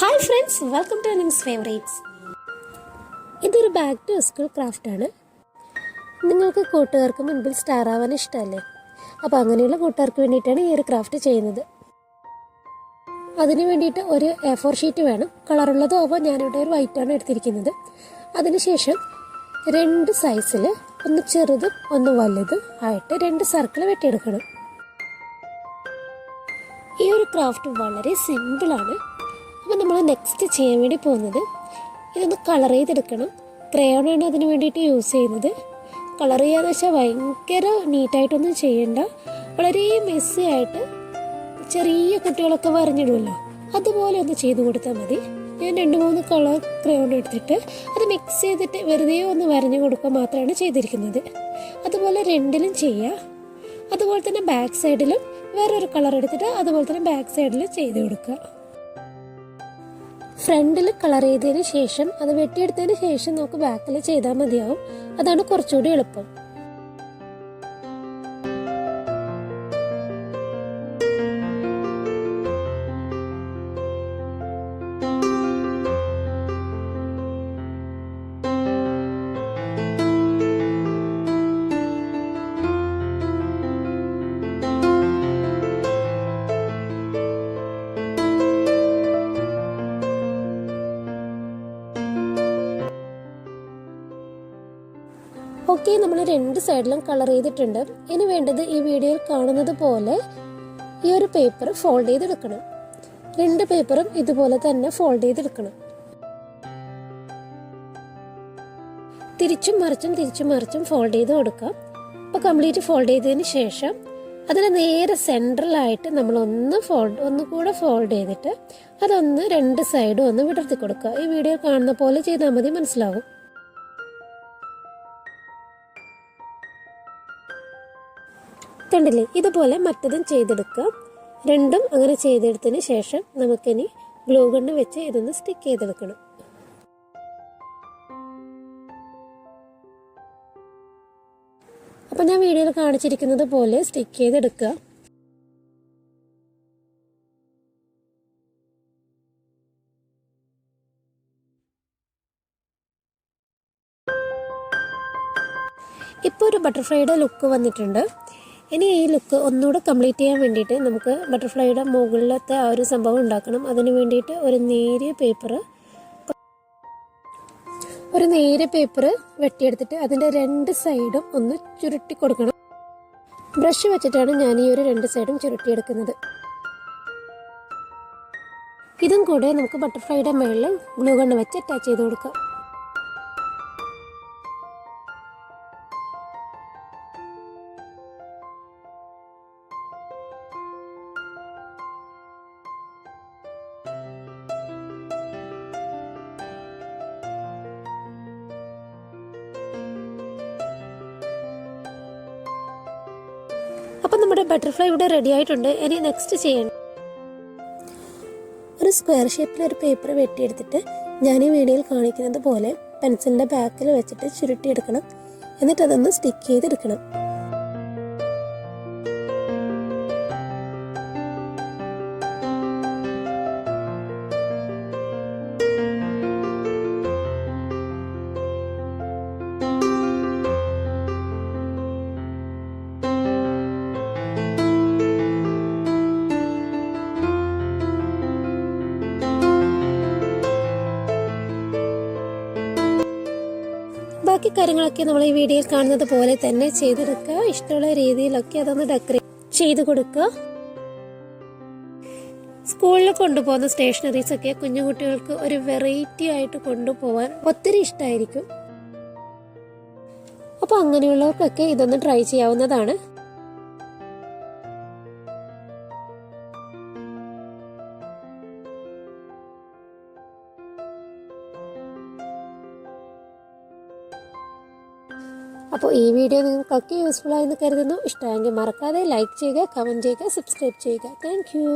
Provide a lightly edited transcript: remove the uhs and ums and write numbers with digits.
Hi friends, welcome to Nims favourites. ഇതൊരു back to school ക്രാഫ്റ്റാണ്. നിങ്ങൾക്ക് കൂട്ടുകാർക്ക് മുൻപിൽ സ്റ്റാർ ആവാൻ ഇഷ്ടമല്ലേ? അപ്പോൾ അങ്ങനെയുള്ള കൂട്ടുകാർക്ക് വേണ്ടിയിട്ടാണ് ഈ ഒരു ക്രാഫ്റ്റ് ചെയ്യുന്നത്. അതിന് വേണ്ടിയിട്ട് ഒരു A4 ഷീറ്റ് വേണം. കളറുള്ളതോ ആവാം. ഞാനിവിടെ ഒരു വൈറ്റാണ് എടുത്തിരിക്കുന്നത്. അതിനുശേഷം 2 സൈസിൽ, ഒന്ന് ചെറുതും ഒന്ന് വലുതും ആയിട്ട് 2 സർക്കിൾ വെട്ടിയെടുക്കണം. ഈ ഒരു ക്രാഫ്റ്റ് വളരെ സിമ്പിളാണ്. അപ്പോൾ നമ്മൾ നെക്സ്റ്റ് ചെയ്യാൻ വേണ്ടി പോകുന്നത്, ഇതൊന്ന് കളർ ചെയ്തെടുക്കണം. ക്രയോണാണ് അതിന് വേണ്ടിയിട്ട് യൂസ് ചെയ്യുന്നത്. കളർ ചെയ്യാന്ന് വെച്ചാൽ ഭയങ്കര നീറ്റായിട്ടൊന്നും ചെയ്യണ്ട. വളരെ മെസ്സി ആയിട്ട് ചെറിയ കുട്ടികളൊക്കെ വരഞ്ഞിടുമല്ലോ, അതുപോലെ ഒന്ന് ചെയ്ത് കൊടുത്താൽ മതി. ഞാൻ 2-3 കളർ ക്രയോൺ എടുത്തിട്ട് അത് മിക്സ് ചെയ്തിട്ട് വെറുതെ ഒന്ന് വരഞ്ഞു കൊടുക്കുക മാത്രമാണ് ചെയ്തിരിക്കുന്നത്. അതുപോലെ 2ലും ചെയ്യുക. അതുപോലെ തന്നെ ബാക്ക് സൈഡിലും വേറൊരു കളർ എടുത്തിട്ട് അതുപോലെ തന്നെ ബാക്ക് സൈഡിൽ ചെയ്ത് കൊടുക്കുക. ഫ്രണ്ടിൽ കളർ ചെയ്തതിന് ശേഷം അത് വെട്ടിയെടുത്തതിന് ശേഷം നമുക്ക് ബാക്കിൽ ചെയ്താൽ മതിയാവും. അതാണ് കുറച്ചുകൂടി എളുപ്പം. ഓക്കെ, നമ്മൾ 2 സൈഡിലും കളർ ചെയ്തിട്ടുണ്ട്. ഇനി വേണ്ടത് ഈ വീഡിയോയിൽ കാണുന്നത് പോലെ ഈ ഒരു പേപ്പർ ഫോൾഡ് ചെയ്തെടുക്കണം. 2 പേപ്പറും ഇതുപോലെ തന്നെ ഫോൾഡ് ചെയ്തെടുക്കണം. തിരിച്ചും മറിച്ചും ഫോൾഡ് ചെയ്ത് കൊടുക്കാം. അപ്പോൾ കംപ്ലീറ്റ് ഫോൾഡ് ചെയ്തതിന് ശേഷം അതിന് നേരെ സെൻട്രലായിട്ട് നമ്മൾ ഒന്നുകൂടെ ഫോൾഡ് ചെയ്തിട്ട് അതൊന്ന് 2 സൈഡും ഒന്ന് വിടർത്തി കൊടുക്കുക. ഈ വീഡിയോ കാണുന്ന പോലെ ചെയ്താൽ മതി, മനസ്സിലാവും. കണ്ടില്ലേ? ഇതുപോലെ മറ്റതും ചെയ്തെടുക്കുക. 2ഉം അങ്ങനെ ചെയ്തെടുത്തതിന് ശേഷം നമുക്കിനി ഗ്ലൂ ഗണ്ണ് വെച്ച് ഇതൊന്ന് സ്റ്റിക്ക് ചെയ്തെടുക്കണം. അപ്പം ഞാൻ വീഡിയോയിൽ കാണിച്ചിരിക്കുന്നത് പോലെ സ്റ്റിക്ക് ചെയ്തെടുക്കുക. ഇപ്പോൾ ഒരു ബട്ടർഫ്ലൈയുടെ ലുക്ക് വന്നിട്ടുണ്ട്. ഇനി ഈ ലുക്ക് ഒന്നുകൂടെ കംപ്ലീറ്റ് ചെയ്യാൻ വേണ്ടിയിട്ട് നമുക്ക് ബട്ടർഫ്ലൈയുടെ മുകളിലത്തെ ആ ഒരു സംഭവം ഉണ്ടാക്കണം. അതിന് വേണ്ടിയിട്ട് ഒരു നേരിയ പേപ്പർ വെട്ടിയെടുത്തിട്ട് അതിൻ്റെ 2 സൈഡും ഒന്ന് ചുരുട്ടി കൊടുക്കണം. ബ്രഷ് വെച്ചിട്ടാണ് ഞാൻ ഈ ഒരു 2 സൈഡും ചുരുട്ടിയെടുക്കുന്നത്. ഇതും കൂടെ നമുക്ക് ബട്ടർഫ്ലൈയുടെ മുകളിൽ ഗ്ലൂ ഗണ്ണ് വെച്ച് അറ്റാച്ച് ചെയ്ത് കൊടുക്കാം. അപ്പം നമ്മുടെ ബട്ടർഫ്ലൈ ഇവിടെ റെഡി ആയിട്ടുണ്ട്. ഇനി നെക്സ്റ്റ് ചെയ്യണം, ഒരു സ്ക്വയർ ഷേപ്പിലൊരു പേപ്പർ വെട്ടിയെടുത്തിട്ട് ഞാൻ ഈ വീഡിയോയിൽ കാണിക്കുന്നത് പോലെ പെൻസിലിൻ്റെ ബാക്കിൽ വെച്ചിട്ട് ചുരുട്ടിയെടുക്കണം. എന്നിട്ട് അതൊന്ന് സ്റ്റിക്ക് ചെയ്തെടുക്കണം. ബാക്കി കാര്യങ്ങളൊക്കെ നമ്മൾ ഈ വീഡിയോയിൽ കാണുന്നത് പോലെ തന്നെ ചെയ്തെടുക്കുക. ഇഷ്ടമുള്ള രീതിയിലൊക്കെ അതൊന്ന് ഡെക്കറേറ്റ് ചെയ്ത് കൊടുക്കുക. സ്കൂളിൽ കൊണ്ടുപോകുന്ന സ്റ്റേഷനറീസ് ഒക്കെ കുഞ്ഞു കുട്ടികൾക്ക് ഒരു വെറൈറ്റി ആയിട്ട് കൊണ്ടുപോകാൻ ഒത്തിരി ഇഷ്ടമായിരിക്കും. അപ്പോൾ അങ്ങനെയുള്ളവർക്കൊക്കെ ഇതൊന്ന് ട്രൈ ചെയ്യാവുന്നതാണ്. അപ്പോൾ ഈ വീഡിയോ നിങ്ങൾക്കൊക്കെ യൂസ്ഫുൾ ആയെന്ന് കരുതുന്നു. ഇഷ്ടമെങ്കിൽ മറക്കാതെ ലൈക്ക് ചെയ്യുക, കമൻറ്റ് ചെയ്യുക, സബ്സ്ക്രൈബ് ചെയ്യുക. Thank you.